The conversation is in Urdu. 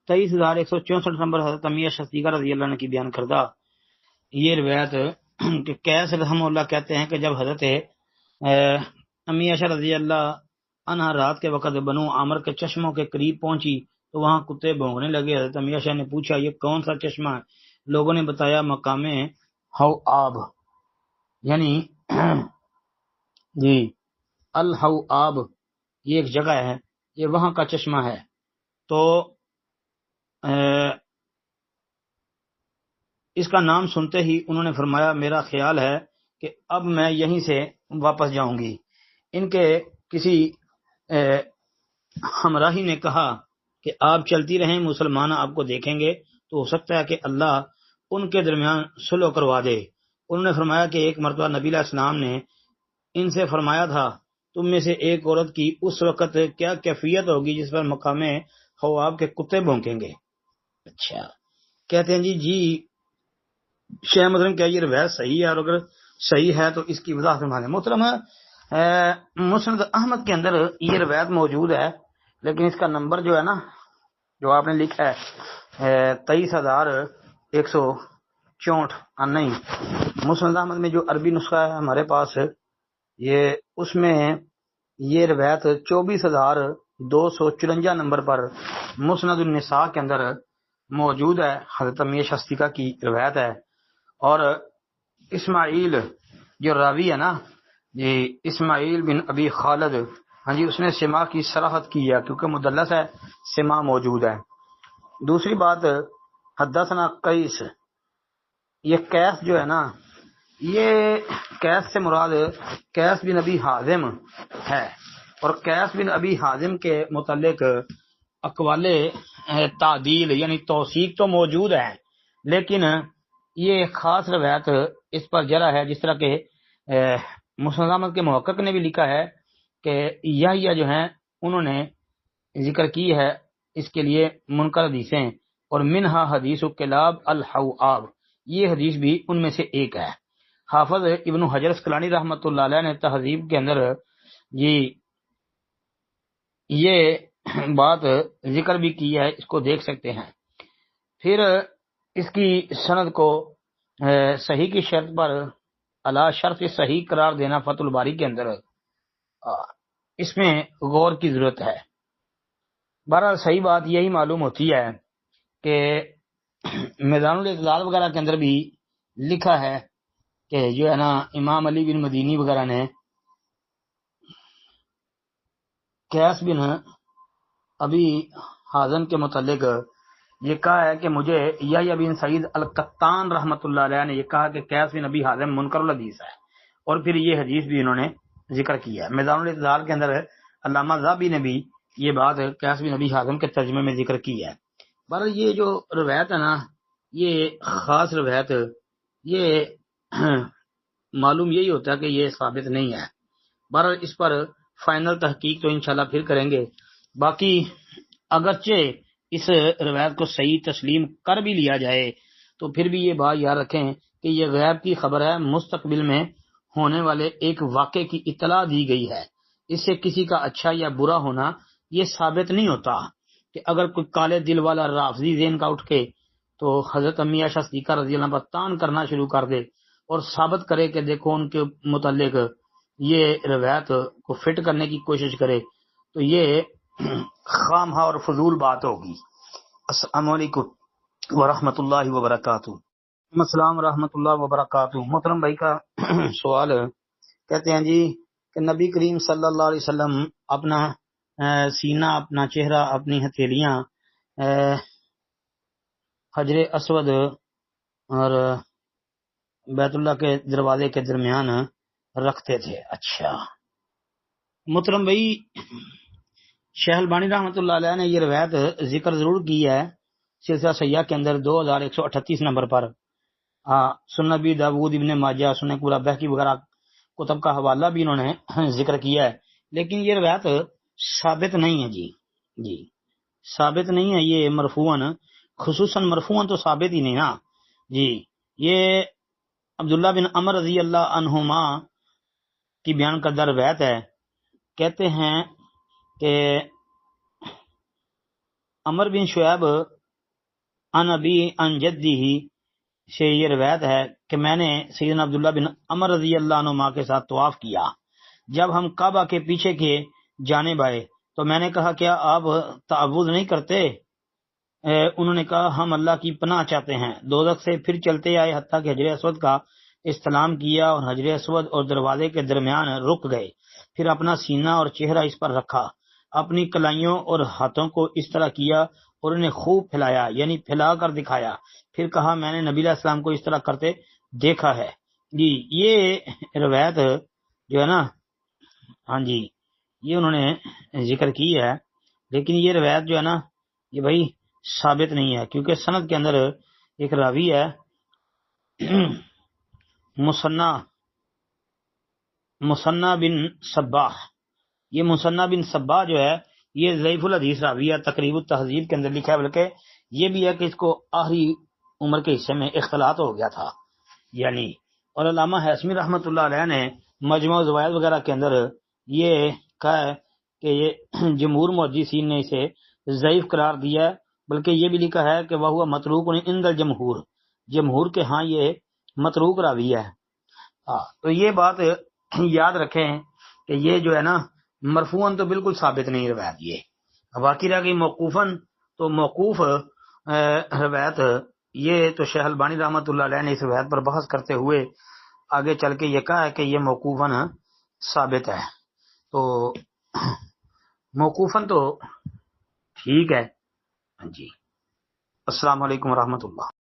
23,164 نمبر حضرت امیہ شصدیقہ رضی اللہ عنہ کی بیان کردہ یہ روایت کہ قیس رحمہ اللہ کہتے ہیں کہ جب حضرت امیہ رضی اللہ عنہ رات کے وقت بنو عامر کے چشموں کے قریب پہنچی تو وہاں کتے بھونکنے لگے۔ حضرت امیہ نے پوچھا یہ کون سا چشمہ ہے؟ لوگوں نے بتایا مقام حوآب، یعنی جی الحوآب یہ ایک جگہ ہے، یہ وہاں کا چشمہ ہے۔ تو اس کا نام سنتے ہی انہوں نے فرمایا میرا خیال ہے کہ اب میں یہیں سے واپس جاؤں گی۔ ان کے کسی ہمراہی نے کہا کہ آپ چلتی رہیں، مسلمان آپ کو دیکھیں گے تو ہو سکتا ہے کہ اللہ ان کے درمیان صلح کروا دے۔ انہوں نے فرمایا کہ ایک مرتبہ نبی علیہ السلام نے ان سے فرمایا تھا تم میں سے ایک عورت کی اس وقت کیا کیفیت ہوگی جس پر مقام حواب کے کتے بھونکیں گے۔ اچھا کہتے ہیں جی شیخ محترم کیا یہ روایت صحیح ہے، اور اگر صحیح ہے تو اس کی وضاحت فرمائیں۔ محترم مسند احمد کے اندر یہ روایت موجود ہے، لیکن اس کا نمبر جو ہے نا جو آپ نے لکھا ہے 23,164 نہیں، مسند احمد میں جو عربی نسخہ ہے ہمارے پاس یہ اس میں یہ روایت 24,254 نمبر پر مسند النساء کے اندر موجود ہے، حضرت امیہ شصدیقہ کی روایت ہے۔ اور اسماعیل جو راوی ہے نا جی اسماعیل بن ابی خالد، ہاں جی اس نے سما کی صراحت کی ہے کیونکہ مدلس ہے، سما موجود ہے۔ دوسری بات حدثنا قیس، یہ قیس جو ہے نا یہ قیس سے مراد قیس بن ابی حازم ہے، اور قیس بن ابی حازم کے متعلق اقوال تعدیل یعنی توثیق تو موجود ہے، لیکن یہ خاص روایت اس پر جرح ہے، جس طرح کہ مسند احمد کے محقق نے بھی لکھا ہے کہ یحییٰ جو ہیں انہوں نے ذکر کی ہے اس کے لیے منکر حدیثیں، اور منہا حدیث کلاب الحوآب، یہ حدیث بھی ان میں سے ایک ہے۔ حافظ ابن حجر اسقلانی رحمۃ اللہ علیہ نے تہذیب کے اندر جی یہ بات ذکر بھی کی ہے، اس کو دیکھ سکتے ہیں۔ پھر اس کی سند کو صحیح کی شرط پر علی شرط صحیح قرار دینا فتح الباری کے اندر اس میں غور کی ضرورت ہے۔ بہرحال صحیح بات یہی معلوم ہوتی ہے کہ میدان الاعتدال وغیرہ کے اندر بھی لکھا ہے کہ جو ہے نا امام علی بن مدینی وغیرہ نے قیس بن ابی حازم کے متعلق یہ کہا ہے کہ مجھے یحییٰ بن سعید القطان رحمۃ اللہ علیہ نے یہ کہا کہ قیس بن ابی حازم منکر الحدیث ہے، اور پھر یہ حدیث بھی انہوں نے ذکر کیا ہے۔ میدان الاعتدال کے اندر علامہ ذہبی نے بھی یہ بات قیس بن ابی حازم کے ترجمے میں ذکر کی ہے۔ بہرحال یہ جو روایت ہے نا یہ خاص روایت یہ معلوم یہی ہوتا ہے کہ یہ ثابت نہیں ہے۔ بہرحال اس پر فائنل تحقیق تو انشاءاللہ پھر کریں گے۔ باقی اگرچہ اس روایت کو صحیح تسلیم کر بھی لیا جائے تو پھر بھی یہ بات یاد رکھیں کہ یہ غیب کی خبر ہے، مستقبل میں ہونے والے ایک واقعے کی اطلاع دی گئی ہے، اس سے کسی کا اچھا یا برا ہونا یہ ثابت نہیں ہوتا کہ اگر کوئی کالے دل والا رافضی ذہن کا اٹھ کے تو حضرت امیہ شصدیقہ رضی اللہ عنہ پر تان کرنا شروع کر دے اور ثابت کرے کہ دیکھو ان کے متعلق یہ روایت کو فٹ کرنے کی کوشش کرے تو یہ خامہ اور فضول بات ہوگی۔ السلام علیکم ورحمۃ اللہ وبرکاتہ۔ السلام ورحمۃ اللہ وبرکاتہ۔ محترم بھائی کا سوال کہتے ہیں جی کہ نبی کریم صلی اللہ علیہ وسلم اپنا سینہ، اپنا چہرہ، اپنی ہتھیلیاں حجر اسود اور بیت اللہ کے دروازے کے درمیان رکھتے تھے۔ اچھا محترم بھائی شیخ البانی رحمۃ اللہ علیہ نے یہ روایت ذکر ضرور کی ہے سلسلہ صحیحہ کے اندر 2138 نمبر پر۔ سنن ابی داؤد، ابن ماجہ، سنن کبریٰ، بہقی وغیرہ کتب کا حوالہ بھی انہوں نے ذکر کیا ہے، لیکن یہ روایت ثابت نہیں ہے جی ثابت نہیں ہے یہ مرفوعاً، خصوصاً مرفوعاً تو ثابت ہی نہیں نا جی۔ یہ عبداللہ بن عمر رضی اللہ عنہما کی بیان کردہ روایت ہے، کہتے ہیں کہ عمر بن شعیب ان ابی ان جدی ہی سے یہ روایت ہے کہ میں نے سیدنا عبداللہ بن عمر رضی اللہ عنہ کے ساتھ طواف کیا. جب ہم کعبہ کے پیچھے کے جانب آئے تو میں نے کہا کیا آپ تعوذ نہیں کرتے؟ انہوں نے کہا ہم اللہ کی پناہ چاہتے ہیں. دوزخ سے پھر چلتے آئے حتیٰ کہ حجر اسود کا استلام کیا اور حجر اسود اور دروازے کے درمیان رک گئے. پھر اپنا سینہ اور چہرہ اس پر رکھا، اپنی کلائیوں اور ہاتھوں کو اس طرح کیا اور انہیں خوب پھیلایا، یعنی پھیلا کر دکھایا. پھر کہا میں نے نبی علیہ السلام کو اس طرح کرتے دیکھا ہے. جی یہ روایت جو ہے نا، ہاں جی یہ انہوں نے ذکر کی ہے، لیکن یہ روایت جو ہے نا یہ بھائی ثابت نہیں ہے، کیونکہ سند کے اندر ایک راوی ہے مصنع بن صباح. یہ مصنع بن صباح جو ہے یہ ضعیف الحدیث راوی ہے، تقریب التہذیب کے اندر لکھا ہے. بلکہ یہ بھی ہے کہ اس کو آخری عمر کے حصے میں اختلاط ہو گیا تھا یعنی. اور علامہ حسمی رحمۃ اللہ علیہ نے مجموع الزوائد وغیرہ کے اندر یہ کہا ہے کہ یہ جمہور محدثین نے اسے ضعیف قرار دیا ہے، بلکہ یہ بھی لکھا ہے کہ وہ متروک عند الجمہور، جمہور کے ہاں یہ متروک راوی ہے. تو یہ بات یاد رکھیں کہ یہ جو ہے نا مرفوعاً تو بالکل ثابت نہیں روایت. یہ باقی رہ گئی موقوفاً، تو موقوف روایت یہ تو شیخ البانی رحمۃ اللہ علیہ نے اس روایت پر بحث کرتے ہوئے آگے چل کے یہ کہا ہے کہ یہ موقوفاً ثابت ہے. تو موقوفاً تو ٹھیک ہے. جی السلام علیکم ورحمۃ اللہ.